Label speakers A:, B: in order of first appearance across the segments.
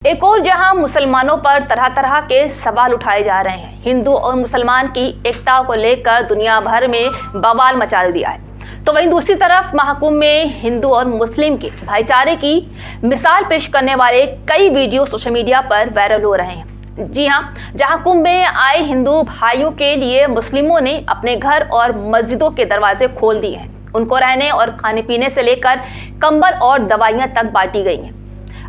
A: एक और जहां मुसलमानों पर तरह तरह के सवाल उठाए जा रहे हैं, हिंदू और मुसलमान की एकता को लेकर दुनिया भर में बवाल मचा दिया है, तो वहीं दूसरी तरफ महाकुंभ में हिंदू और मुस्लिम के भाईचारे की मिसाल पेश करने वाले कई वीडियो सोशल मीडिया पर वायरल हो रहे हैं। जी हां, जहां कुंभ में आए हिंदू भाइयों के लिए मुस्लिमों ने अपने घर और मस्जिदों के दरवाजे खोल दिए हैं। उनको रहने और खाने पीने से लेकर कंबल और दवाइयां तक बांटी गई हैं।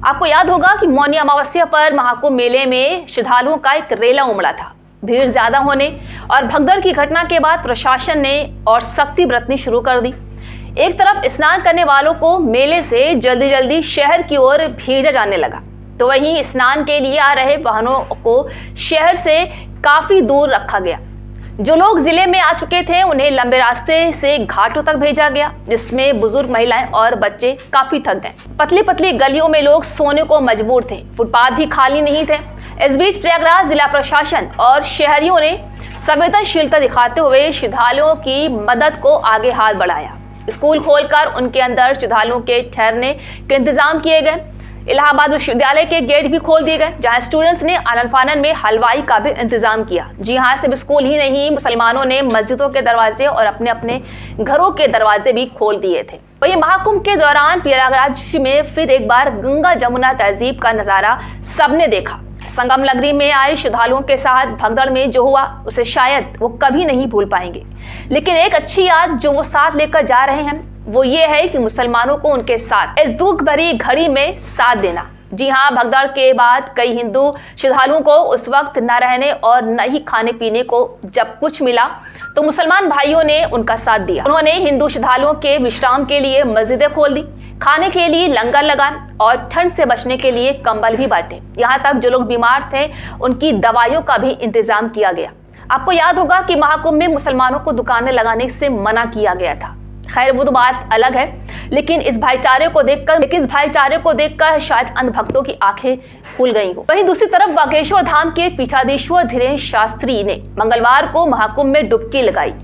A: आपको याद होगा कि मौनी अमावस्या पर महाकुंभ मेले में श्रद्धालुओं का एक रेला उमड़ा था। भीड़ ज्यादा होने और भगदड़ की घटना के बाद प्रशासन ने और सख्ती बरतनी शुरू कर दी। एक तरफ स्नान करने वालों को मेले से जल्दी जल्दी शहर की ओर भेजा जाने लगा, तो वहीं स्नान के लिए आ रहे वाहनों को शहर से काफी दूर रखा गया। जो लोग जिले में आ चुके थे उन्हें लंबे रास्ते से घाटों तक भेजा गया, जिसमें बुजुर्ग, महिलाएं और बच्चे काफी थक गए। पतली पतली गलियों में लोग सोने को मजबूर थे, फुटपाथ भी खाली नहीं थे। इस बीच प्रयागराज जिला प्रशासन और शहरियों ने संवेदनशीलता दिखाते हुए श्रद्धालुओं की मदद को आगे हाथ बढ़ाया। स्कूल खोलकर उनके अंदर श्रद्धालुओं के ठहरने के इंतजाम किए गए। इलाहाबाद विश्वविद्यालय के गेट भी खोल दिए गए, जहां स्टूडेंट्स ने आनन फानन में हलवाई का भी इंतजाम किया। जी हां, सिर्फ स्कूल ही नहीं, मुसलमानों ने मस्जिदों के दरवाजे और अपने अपने घरों के दरवाजे भी खोल दिए थे। वहीं महाकुंभ के दौरान प्रयागराज में फिर एक बार गंगा जमुना तहजीब का नजारा सबने देखा। संगम नगरी में आए श्रद्धालुओं के साथ भगदड़ में जो हुआ उसे शायद वो कभी नहीं भूल पाएंगे, लेकिन एक अच्छी याद जो वो साथ लेकर जा रहे हैं वो ये है कि मुसलमानों को उनके साथ इस दुख भरी घड़ी में साथ देना। जी हां, भगदड़ के बाद कई हिंदू श्रद्धालुओं को उस वक्त न रहने और न ही खाने पीने को जब कुछ मिला तो मुसलमान भाइयों ने उनका साथ दिया। उन्होंने हिंदू श्रद्धालुओं के विश्राम के लिए मस्जिदें खोल दी, खाने के लिए लंगर लगाए और ठंड से बचने के लिए कंबल भी बांटे। यहाँ तक जो लोग बीमार थे उनकी दवाइयों का भी इंतजाम किया गया। आपको याद होगा कि महाकुंभ में मुसलमानों को दुकानें लगाने से मना किया गया था। खैर, वो तो बात अलग है, लेकिन इस भाईचारे को देखकर शायद अंध भक्तों की आंखें खुल गई हो। वहीं दूसरी तरफ बागेश्वर धाम के पीठाधीश्वर धीरेन्द्र शास्त्री ने मंगलवार को महाकुंभ में डुबकी लगाई।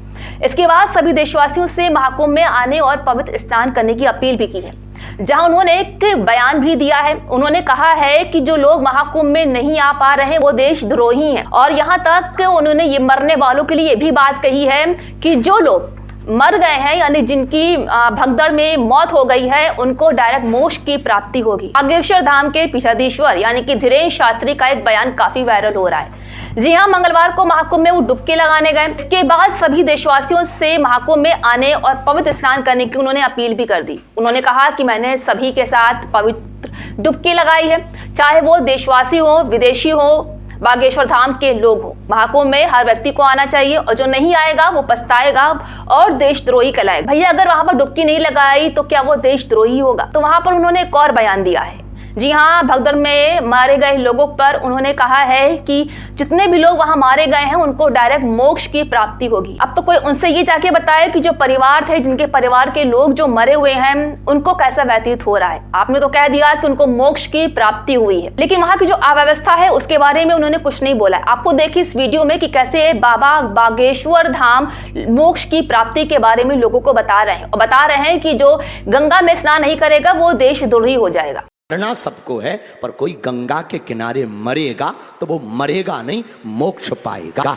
A: इसके बाद सभी देशवासियों से महाकुंभ में आने और पवित्र स्नान करने की अपील भी की है, जहां उन्होंने एक बयान भी दिया है। उन्होंने कहा है कि जो लोग महाकुंभ में नहीं आ पा रहे वो देशद्रोही हैं, और यहाँ तक उन्होंने ये मरने वालों के लिए भी बात कही है कि जो लोग मर गए हैं, यानी जिनकी भगदड़ में मौत हो गई है, उनको डायरेक्ट मोक्ष की प्राप्ति होगी। बागेश्वर धाम के पीठाधीश्वर यानी कि धीरेन्द्र शास्त्री का एक बयान काफी वायरल हो रहा है। जी हां, मंगलवार को महाकुंभ में वो डुबकी लगाने गए। इसके बाद सभी देशवासियों से महाकुंभ में आने और पवित्र स्नान करने की उन्होंने अपील भी कर दी। उन्होंने कहा कि मैंने सभी के साथ पवित्र डुबकी लगाई है, चाहे वो देशवासी हो, विदेशी हो, बागेश्वर धाम के लोग हो। महाकुंभ में हर व्यक्ति को आना चाहिए, और जो नहीं आएगा वो पछताएगा और देशद्रोही कहलाएगा। भैया, अगर वहां पर डुबकी नहीं लगाई तो क्या वो देशद्रोही होगा? तो वहां पर उन्होंने एक और बयान दिया है। जी हाँ, भगदड़ में मारे गए लोगों पर उन्होंने कहा है कि जितने भी लोग वहां मारे गए हैं उनको डायरेक्ट मोक्ष की प्राप्ति होगी। अब तो कोई उनसे ये जाके बताए कि जो परिवार थे, जिनके परिवार के लोग जो मरे हुए हैं, उनको कैसा व्यतीत हो रहा है। आपने तो कह दिया कि उनको मोक्ष की प्राप्ति हुई है, लेकिन वहां की जो अव्यवस्था है उसके बारे में उन्होंने कुछ नहीं बोला। आपको देखिए इस वीडियो में कि कैसे बाबा बागेश्वर धाम मोक्ष की प्राप्ति के बारे में लोगों को बता रहे हैं, और बता रहे हैं कि जो गंगा में स्नान नहीं करेगा वो देशद्रोही हो जाएगा।
B: मरना सबको है, पर कोई गंगा के किनारे मरेगा तो वो मरेगा नहीं, मोक्ष पाएगा।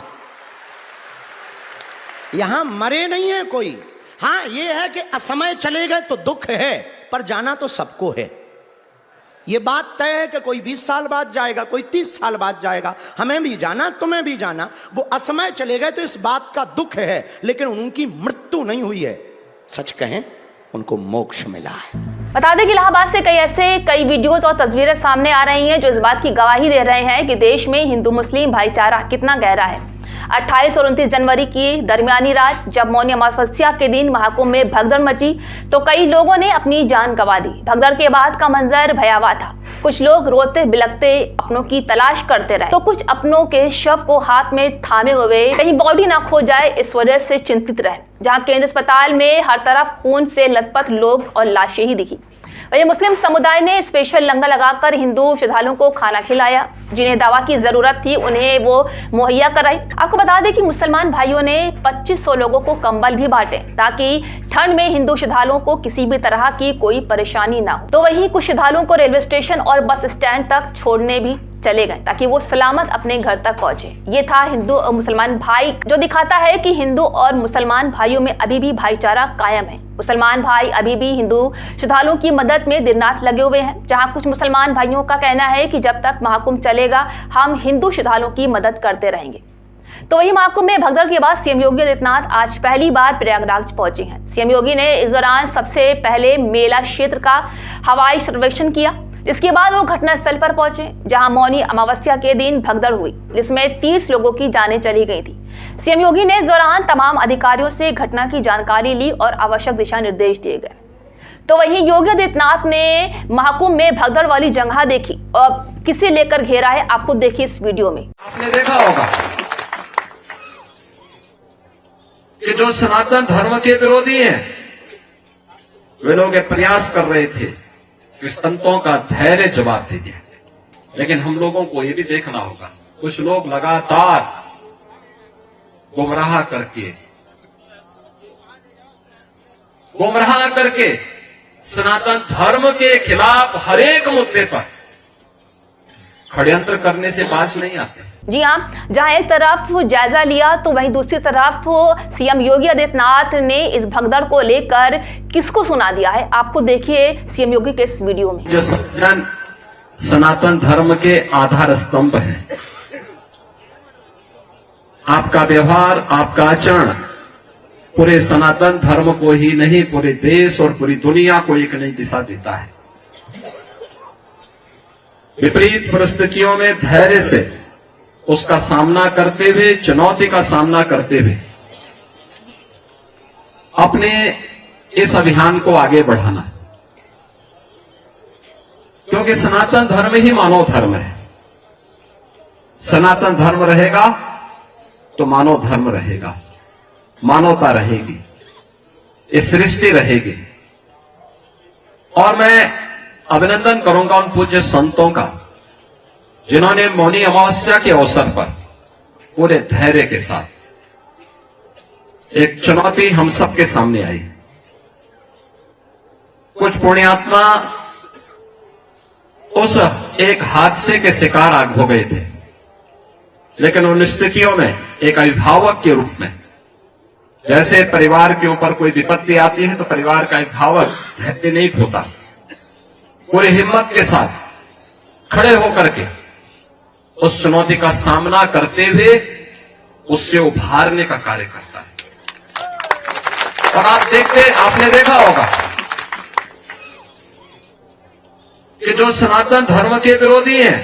B: यहां मरे नहीं है कोई। हां, ये है कि असमय चले गए तो दुख है, पर जाना तो सबको है। ये बात तय है कि कोई 20 साल बाद जाएगा, कोई 30 साल बाद जाएगा। हमें भी जाना, तुम्हें भी जाना। वो असमय चले गए तो इस बात का दुख है, लेकिन उनकी मृत्यु नहीं हुई है। सच कहें, उनको मोक्ष मिला है।
A: बता दें कि इलाहाबाद से कई वीडियोस और तस्वीरें सामने आ रही हैं जो इस बात की गवाही दे रहे हैं कि देश में हिंदू मुस्लिम भाईचारा कितना गहरा है। 28 और 29 जनवरी की दरमियानी रात जब मौनी अमावस्या के दिन महाकुंभ में भगदड़ मची तो कई लोगों ने अपनी जान गंवा दी। भगदड़ के बाद का मंजर भयावह था। कुछ लोग रोते बिलखते अपनों की तलाश करते रहे, तो कुछ अपनों के शव को हाथ में थामे हुए कहीं बॉडी ना खो जाए इस वजह से चिंतित रहे। जहां केंद्र अस्पताल में हर तरफ खून से लथपथ लोग और लाशें ही दिखी। वहीं मुस्लिम समुदाय ने स्पेशल लंगर लगाकर हिंदू श्रद्धालुओं को खाना खिलाया, जिन्हें दवा की जरूरत थी उन्हें वो मुहैया कराई। आपको बता दें कि मुसलमान भाइयों ने 2500 लोगों को कंबल भी बांटे ताकि ठंड में हिंदू श्रद्धालुओं को किसी भी तरह की कोई परेशानी ना हो। तो वहीं कुछ श्रद्धालुओं को रेलवे स्टेशन और बस स्टैंड तक छोड़ने भी चले गए ताकि वो सलामत अपने घर तक पहुंचे। ये था हिंदू और मुसलमान भाई, जो दिखाता है कि हिंदू और मुसलमान भाइयों में अभी भी भाईचारा कायम है। मुसलमान भाई अभी भी हिंदू श्रद्धालुओं की मदद में दिन रात लगे हुए हैं, जहां कुछ मुसलमान भाइयों का कहना है कि जब तक महाकुंभ चलेगा हम हिंदू श्रद्धालुओं की मदद करते रहेंगे। तो वही महाकुंभ में भगदड़ के बाद सीएम योगी आदित्यनाथ आज पहली बार प्रयागराज पहुंचे हैं। सीएम योगी ने इस दौरान सबसे पहले मेला क्षेत्र का हवाई सर्वेक्षण किया, इसके बाद वो घटनास्थल पर पहुंचे, जहां मौनी अमावस्या के दिन भगदड़ हुई, जिसमें 30 लोगों की जानें चली गई थी। सीएम योगी ने इस दौरान तमाम अधिकारियों से घटना की जानकारी ली और आवश्यक दिशा निर्देश दिए गए। तो वहीं योगी आदित्यनाथ ने महाकुंभ में भगदड़ वाली जगह देखी और किसे लेकर घेरा है, आप खुद देखिए इस वीडियो में।
C: आपने देखा होगा कि जो सनातन धर्म के विरोधी हैं, वे लोग ये प्रयास कर रहे थे कि संतों का धैर्य जवाब दे दिया, लेकिन हम लोगों को ये भी देखना होगा, कुछ लोग लगातार गुमराह करके सनातन धर्म के खिलाफ हर एक मुद्दे पर षड्यंत्र करने से बाज नहीं आते।
A: जी हाँ, जहां एक तरफ जायजा लिया तो वहीं दूसरी तरफ सीएम योगी आदित्यनाथ ने इस भगदड़ को लेकर किसको सुना दिया है, आपको देखिए सीएम योगी के इस वीडियो में।
C: जो सज्जन सनातन धर्म के आधार स्तंभ है, आपका व्यवहार, आपका आचरण पूरे सनातन धर्म को ही नहीं, पूरे देश और पूरी दुनिया को एक नई दिशा देता है। विपरीत परिस्थितियों में धैर्य से उसका सामना करते हुए, चुनौती का सामना करते हुए अपने इस अभियान को आगे बढ़ाना, क्योंकि सनातन धर्म ही मानव धर्म है। सनातन धर्म रहेगा तो मानव धर्म रहेगा, मानवता रहेगी, इस सृष्टि रहेगी। और मैं अभिनंदन करूंगा उन पूज्य संतों का जिन्होंने मौनी अमावस्या के अवसर पर पूरे धैर्य के साथ, एक चुनौती हम सबके सामने आई, कुछ पुण्यात्मा उस एक हादसे के शिकार हो गए थे, लेकिन उन स्थितियों में एक अभिभावक के रूप में, जैसे परिवार के ऊपर कोई विपत्ति आती है तो परिवार का अभिभावक धैर्य नहीं खोता, पूरी हिम्मत के साथ खड़े होकर के उस चुनौती का सामना करते हुए उससे उभारने का कार्य करता है। और आपने देखा होगा कि जो सनातन धर्म के विरोधी हैं,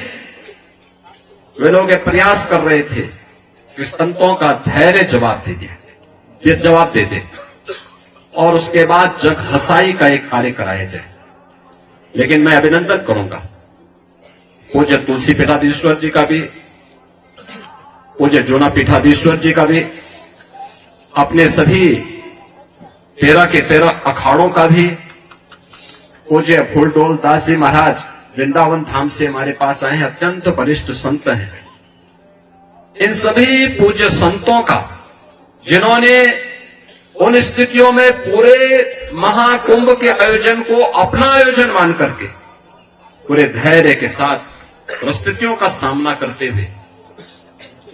C: वे लोग ये प्रयास कर रहे थे कि संतों का धैर्य जवाब दे दे और उसके बाद जग हसाई का एक कार्य कराया जाए। लेकिन मैं अभिनंदन करूंगा पूज्य तुलसी पीठाधीश्वर जी का भी, पूज्य जूना पीठाधीश्वर जी का भी, अपने सभी 13 के 13 अखाड़ों का भी, पूज्य फूलडोल दास जी महाराज वृंदावन धाम से हमारे पास आए हैं, अत्यंत वरिष्ठ संत हैं। इन सभी पूज्य संतों का, जिन्होंने उन स्थितियों में पूरे महाकुंभ के आयोजन को अपना आयोजन मान करके पूरे धैर्य के साथ परिस्थितियों का सामना करते हुए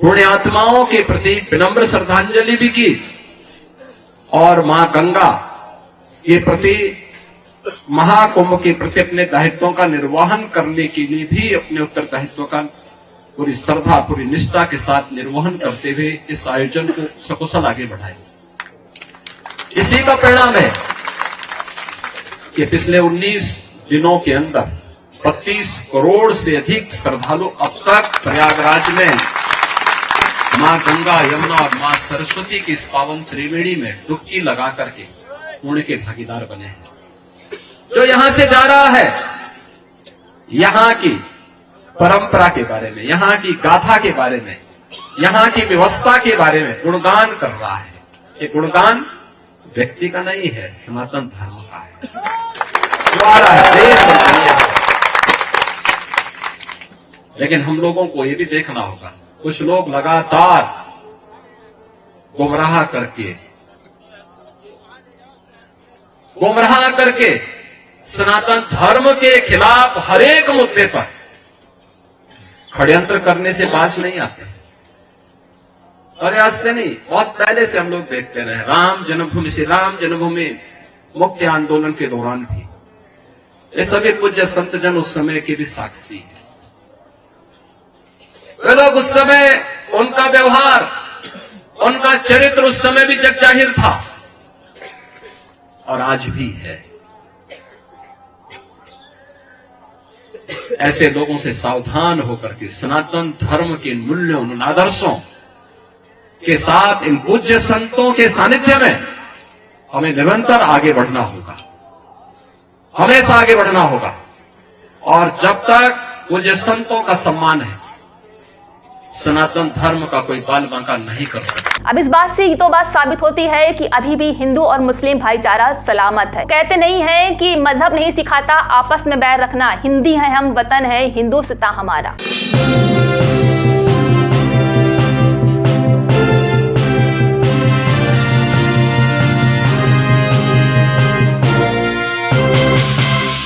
C: पुण्यात्माओं के प्रति विनम्र श्रद्धांजलि भी की और मां गंगा के प्रति, महाकुंभ के प्रति अपने दायित्वों का निर्वहन करने के लिए भी अपने उत्तरदायित्वों का पूरी श्रद्धा, पूरी निष्ठा के साथ निर्वहन करते हुए इस आयोजन को सकुशल आगे बढ़ाए। इसी का परिणाम है कि पिछले 19 दिनों के अंदर 32 करोड़ से अधिक श्रद्धालु अब तक प्रयागराज में मां गंगा, यमुना और मां सरस्वती की इस पावन त्रिवेणी में डुबकी लगा करके पुण्य के भागीदार बने हैं। जो यहां से जा रहा है, यहां की परंपरा के बारे में, यहां की गाथा के बारे में, यहां की व्यवस्था के बारे में गुणगान कर रहा है। ये गुणगान व्यक्ति का नहीं है, सनातन धर्म का है। द्वारा है, देश और दुनिया है। लेकिन हम लोगों को ये भी देखना होगा, कुछ लोग लगातार गुमराह करके सनातन धर्म के खिलाफ हर एक मुद्दे पर षड्यंत्र करने से बाज नहीं आते। और आज से नहीं, बहुत पहले से हम लोग देखते रहे। राम जन्मभूमि, श्री राम जन्मभूमि मुक्ति आंदोलन के दौरान भी ये सभी पूज्य संत जन उस समय के भी साक्षी हैं। वे लोग उस समय, उनका व्यवहार, उनका चरित्र उस समय भी जग जाहिर था और आज भी है। ऐसे लोगों से सावधान होकर के सनातन धर्म के मूल्यों, उन आदर्शों के साथ इन पूज्य संतों के सानिध्य में हमें निरंतर आगे बढ़ना होगा, हमेशा आगे बढ़ना होगा। और जब तक पूज्य संतों का सम्मान है, सनातन धर्म का कोई बाल बांका नहीं कर सकता।
A: अब इस बात से ये तो बात साबित होती है कि अभी भी हिंदू और मुस्लिम भाईचारा सलामत है। कहते नहीं है कि मजहब नहीं सिखाता आपस में बैर रखना, हिंदी है हम, वतन है हिंदुस्तान हमारा।